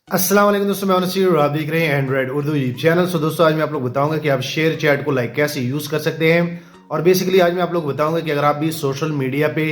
अस्सलाम वालेकुम दोस्तों, मैं नसीर और आप देख रहे हैं एंड्रॉइड उर्दू यूट्यूब चैनल। सो दोस्तों, आज मैं आप लोग बताऊंगा कि आप शेयर चैट को कैसे यूज़ कर सकते हैं। और बेसिकली आज मैं आप लोग बताऊंगा कि अगर आप भी सोशल मीडिया पे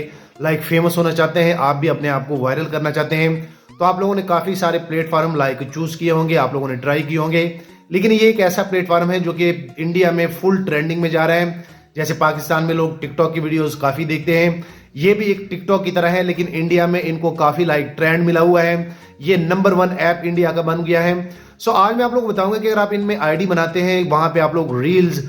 फेमस होना चाहते हैं, आप भी अपने आप को वायरल करना चाहते हैं, तो आप लोगों ने काफ़ी सारे प्लेटफॉर्म चूज़ किए होंगे, आप लोगों ने ट्राई किए होंगे। लेकिन ये एक ऐसा प्लेटफॉर्म है जो कि इंडिया में फुल ट्रेंडिंग में जा रहा है। जैसे पाकिस्तान में लोग टिकटॉक की वीडियोस काफ़ी देखते हैं, ये भी एक टिकटॉक की तरह है, लेकिन इंडिया में इनको काफ़ी ट्रेंड मिला हुआ है। ये नंबर 1 ऐप इंडिया का बन गया है। सो आज मैं आप लोग बताऊंगा कि अगर आप इनमें आईडी बनाते हैं, वहां पे आप लोग रील्स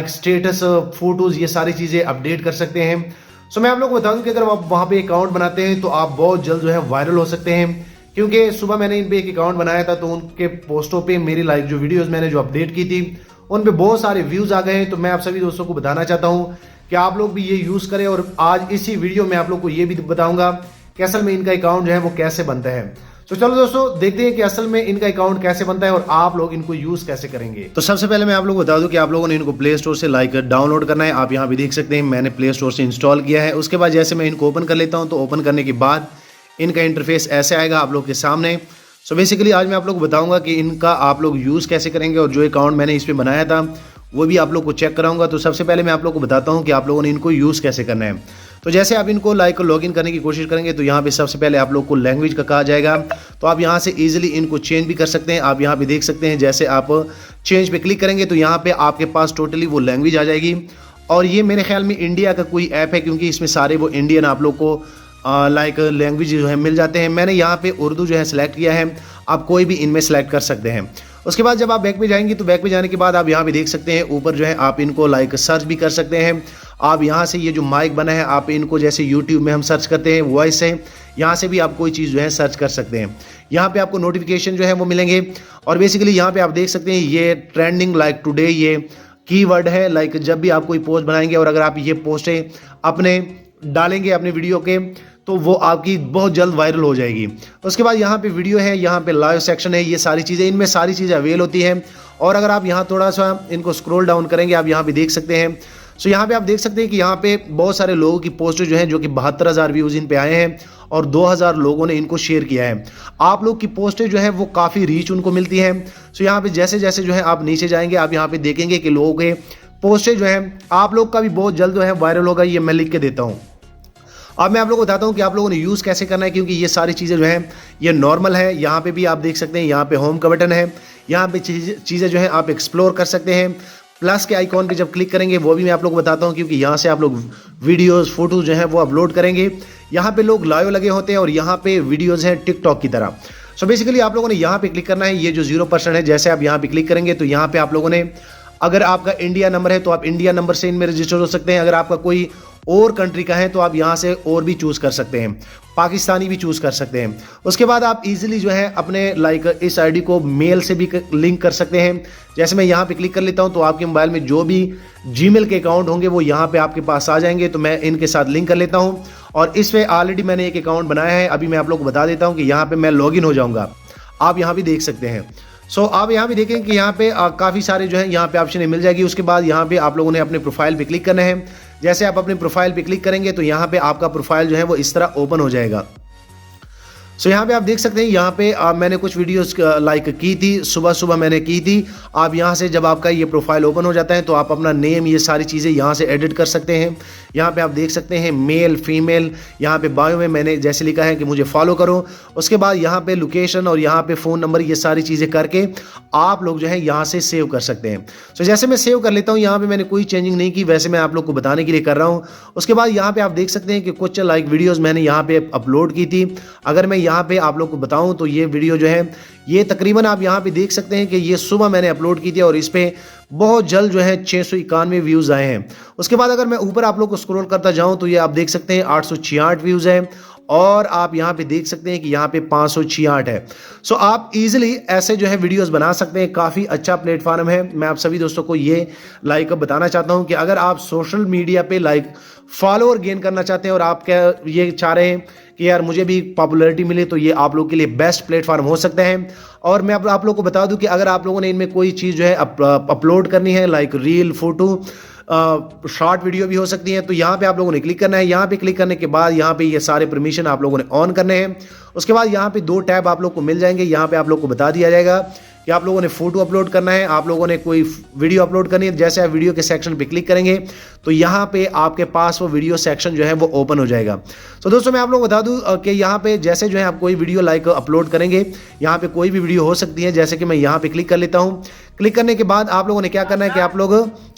स्टेटस फोटोज ये सारी चीजें अपडेट कर सकते हैं। सो मैं आप लोग को बताऊंगा कि अगर आप वहां पे अकाउंट बनाते हैं तो आप बहुत जल्द जो है वायरल हो सकते हैं। क्योंकि सुबह मैंने इन पे एक अकाउंट बनाया था, तो उनके पोस्टों पे मेरी जो वीडियोस मैंने जो अपडेट की थी उन पे बहुत सारे व्यूज आ गए हैं। तो मैं आप सभी दोस्तों को बताना चाहता हूं कि आप लोग भी ये यूज करें। और आज इसी वीडियो में आप लोग को ये भी बताऊंगा कि असल में इनका अकाउंट जो है वो कैसे बनता है। तो चलो दोस्तों, देखते हैं कि असल में इनका अकाउंट कैसे बनता है और आप लोग इनको यूज कैसे करेंगे। तो सबसे पहले मैं आप लोगों को बता दूं कि आप लोगों ने इनको प्ले स्टोर से डाउनलोड करना है। आप यहाँ भी देख सकते हैं मैंने प्ले स्टोर से इंस्टॉल किया है। उसके बाद जैसे मैं इनको ओपन कर लेता हूँ, तो ओपन करने के बाद इनका इंटरफेस ऐसे आएगा आप लोग के सामने। सो बेसिकली आज मैं आप लोग को बताऊंगा कि इनका आप लोग यूज कैसे करेंगे, और जो अकाउंट मैंने इस पर बनाया था वो भी आप लोग को चेक कराऊंगा। तो सबसे पहले मैं आप लोग को बताता हूं कि आप लोगों ने इनको यूज़ कैसे करना है। तो जैसे आप इनको लॉगिन करने की कोशिश करेंगे, तो यहाँ पे सबसे पहले आप लोग को लैंग्वेज का कहा जाएगा। तो आप यहाँ से इजीली इनको चेंज भी कर सकते हैं। आप यहाँ पे देख सकते हैं, जैसे आप चेंज पे क्लिक करेंगे तो यहाँ पे आपके पास टोटली वो लैंग्वेज आ जाएगी। और ये मेरे ख्याल में इंडिया का कोई ऐप है, क्योंकि इसमें सारे वो इंडियन आप लोग को लैंग्वेज जो है मिल जाते हैं। मैंने यहाँ पे उर्दू जो है सिलेक्ट किया है, आप कोई भी इनमें सेलेक्ट कर सकते हैं। उसके बाद जब आप बैक पे जाएंगे, तो बैक पे जाने के बाद आप यहाँ पे देख सकते हैं ऊपर जो है आप इनको सर्च भी कर सकते हैं। आप यहाँ से ये जो माइक बना है, आप इनको जैसे यूट्यूब में हम सर्च करते हैं वॉइस है, यहाँ से भी आप कोई चीज़ जो है सर्च कर सकते हैं। यहाँ पे आपको नोटिफिकेशन जो है वो मिलेंगे। और बेसिकली यहाँ पे आप देख सकते हैं ये ट्रेंडिंग टुडे ये कीवर्ड है। जब भी आप कोई पोस्ट बनाएंगे और अगर आप ये पोस्टें अपने डालेंगे अपने वीडियो के, तो वो आपकी बहुत जल्द वायरल हो जाएगी। उसके बाद यहाँ पे वीडियो है, यहाँ पे लाइव सेक्शन है, ये सारी चीज़ें, इनमें सारी चीज़ें अवेल होती हैं। और अगर आप यहाँ थोड़ा सा इनको स्क्रॉल डाउन करेंगे, आप यहाँ पे देख सकते हैं। सो यहाँ पे आप देख सकते हैं कि यहाँ पे बहुत सारे लोगों की पोस्ट जो हैं, जो कि 72,000 व्यूज़ इन पे आए हैं और 2,000 लोगों ने इनको शेयर किया है। आप लोग की पोस्टें जो है वो काफ़ी रीच उनको मिलती है। सो यहाँ पे जैसे जैसे जो है आप नीचे जाएंगे, आप यहाँ पे देखेंगे कि लोगों के पोस्टें जो है आप लोग का भी बहुत जल्द जो है वायरल होगा। ये मैं लिख के देता हूँ। अब मैं आप लोगों को बताता हूं कि आप लोगों ने यूज़ कैसे करना है, क्योंकि ये सारी चीज़ें जो हैं ये नॉर्मल है। यहाँ पे भी आप देख सकते हैं, यहाँ पे होम का बटन है, यहाँ पे चीज़ें जो हैं आप एक्सप्लोर कर सकते हैं। प्लस के आइकॉन पे जब क्लिक करेंगे, वो भी मैं आप लोग को बताता हूँ, क्योंकि यहाँ से आप लोग वीडियोज़ फोटोज़ जो हैं वो अपलोड करेंगे। यहाँ पे लोग लाइव लगे होते हैं और यहाँ पे वीडियोज़ हैं टिकटॉक की तरह। सो बेसिकली आप लोगों ने यहाँ पे क्लिक करना है, ये जो 0% है, जैसे आप यहाँ पे क्लिक करेंगे तो यहाँ पे आप लोगों ने, अगर आपका इंडिया नंबर है तो आप इंडिया नंबर से इनमें रजिस्टर हो सकते हैं। अगर आपका कोई और कंट्री का है तो आप यहाँ से और भी चूज़ कर सकते हैं, पाकिस्तानी भी चूज़ कर सकते हैं। उसके बाद आप इजीली जो है अपने इस आईडी को मेल से भी लिंक कर सकते हैं। जैसे मैं यहाँ पे क्लिक कर लेता हूँ, तो आपके मोबाइल में जो भी जीमेल के अकाउंट होंगे वो यहाँ पे आपके पास आ जाएंगे। तो मैं इनके साथ लिंक कर लेता हूँ और इस पर ऑलरेडी मैंने एक अकाउंट बनाया है। अभी मैं आप लोग को बता देता हूँ कि यहाँ पर मैं लॉगिन हो जाऊँगा। आप यहाँ भी देख सकते हैं। सो आप यहाँ भी देखें कि यहाँ पे काफ़ी सारे जो है यहाँ पे ऑप्शन मिल जाएगी। उसके बाद यहाँ पे आप लोगों ने अपने प्रोफाइल पे क्लिक करना है। जैसे आप अपने प्रोफाइल पे क्लिक करेंगे, तो यहाँ पे आपका प्रोफाइल जो है वो इस तरह ओपन हो जाएगा। सो यहाँ पे आप देख सकते हैं, यहाँ पे मैंने कुछ वीडियोस की थी, सुबह सुबह मैंने की थी। आप यहाँ से जब आपका ये प्रोफाइल ओपन हो जाता है, तो आप अपना नेम ये सारी चीज़ें यहाँ से एडिट कर सकते हैं। यहाँ पे आप देख सकते हैं मेल फीमेल, यहाँ पे बायो में मैंने जैसे लिखा है कि मुझे फॉलो करो। उसके बाद यहाँ पे लोकेशन और यहाँ पे फ़ोन नंबर, ये सारी चीज़ें करके आप लोग जो है यहाँ से सेव कर सकते हैं। सो जैसे मैं सेव कर लेता हूँ, यहाँ पे मैंने कोई चेंजिंग नहीं की, वैसे मैं आप लोग को बताने के लिए कर रहा हूँ। उसके बाद यहाँ पे आप देख सकते हैं कि कुछ वीडियोज़ मैंने यहाँ पे अपलोड की थी। अगर मैं यहाँ पे आप लोग को बताऊं, तो ये वीडियो जो है ये तकरीबन आप यहाँ पे देख सकते हैं कि ये सुबह मैंने अपलोड की थी और इस पे बहुत जल्द जो है 691 व्यूज़ आए हैं। उसके बाद अगर मैं ऊपर आप लोग को स्क्रॉल करता जाऊं, तो ये आप देख सकते हैं 866 व्यूज़ हैं। और आप यहाँ पे देख सकते हैं कि यहाँ पे 566 है। सो आप इजीली ऐसे जो है वीडियोस बना सकते हैं। काफ़ी अच्छा प्लेटफॉर्म है। मैं आप सभी दोस्तों को ये बताना चाहता हूँ कि अगर आप सोशल मीडिया पे फॉलोअर गेन करना चाहते हैं और आप क्या ये चाह रहे हैं कि यार मुझे भी पॉपुलैरिटी मिले, तो ये आप लोग के लिए बेस्ट प्लेटफॉर्म हो सकता है। और मैं आप लोग को बता दूं कि अगर आप लोगों ने इनमें कोई चीज़ जो है अपलोड करनी है, रील फोटो शॉर्ट वीडियो भी हो सकती है। तो यहाँ पे आप लोगों ने क्लिक करना है। यहाँ पे क्लिक करने के बाद यहाँ पे ये सारे परमिशन आप लोगों ने ऑन करने हैं। उसके बाद यहाँ पे 2 टैब आप लोग को मिल जाएंगे। यहाँ पे आप लोग को बता दिया जाएगा कि आप लोगों ने फोटो अपलोड करना है, आप लोगों ने कोई वीडियो अपलोड करनी है। जैसे आप वीडियो के सेक्शन पे क्लिक करेंगे तो यहाँ पे आपके पास वो वीडियो सेक्शन जो है वो ओपन हो जाएगा। तो दोस्तों मैं आप लोगों को बता दूं कि यहाँ पे जैसे जो है आप कोई वीडियो अपलोड करेंगे, यहाँ पे कोई भी वीडियो हो सकती है। जैसे कि मैं यहाँ पे क्लिक कर लेता हूँ। क्लिक करने के बाद आप लोगों ने क्या करना है कि आप लोग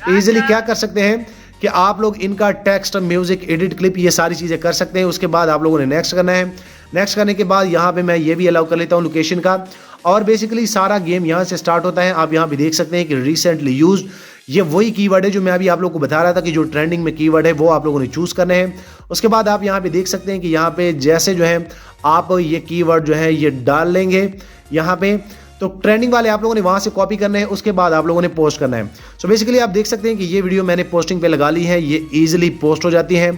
ईजिली क्या कर सकते हैं कि आप लोग इनका टेक्स्ट, म्यूजिक, एडिट, क्लिप ये सारी चीज़ें कर सकते हैं। उसके बाद आप लोगों ने नेक्स्ट करना है। नेक्स्ट करने के बाद यहाँ पे मैं ये भी अलाउ कर लेता हूँ लोकेशन का। और बेसिकली सारा गेम यहाँ से स्टार्ट होता है। आप यहाँ पे देख सकते हैं कि रिसेंटली यूज्ड, ये वही कीवर्ड है जो मैं अभी आप लोगों को बता रहा था कि जो ट्रेंडिंग में कीवर्ड है वो आप लोगों ने चूज करने हैं। उसके बाद आप यहाँ पे देख सकते हैं कि यहाँ पे जैसे जो है आप ये कीवर्ड जो है ये डाल लेंगे यहाँ पे, तो ट्रेंडिंग वाले आप लोगों ने वहां से कॉपी करने हैं। उसके बाद आप लोगों ने पोस्ट करना है। सो बेसिकली आप देख सकते हैं कि ये वीडियो मैंने पोस्टिंग पे लगा ली है, ये इजीली पोस्ट हो जाती है।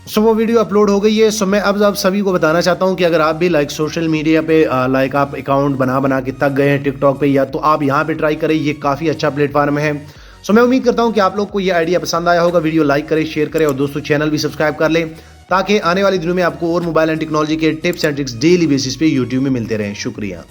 सो वो वीडियो अपलोड हो गई है। सो मैं अब सभी को बताना चाहता हूँ कि अगर आप भी सोशल मीडिया पे आप अकाउंट बना के तक गए हैं टिकटॉक पे, या तो आप यहाँ पे ट्राई करें, ये काफ़ी अच्छा प्लेटफॉर्म है। सो मैं उम्मीद करता हूँ कि आप लोग को ये आइडिया पसंद आया होगा। वीडियो लाइक करें, शेयर करें और दोस्तों चैनल भी सब्सक्राइब कर लें ताकि आने वाले दिनों में आपको और मोबाइल एंड टेक्नोलॉजी के tips and tricks daily basis पे यूट्यूब में मिलते रहें। शुक्रिया।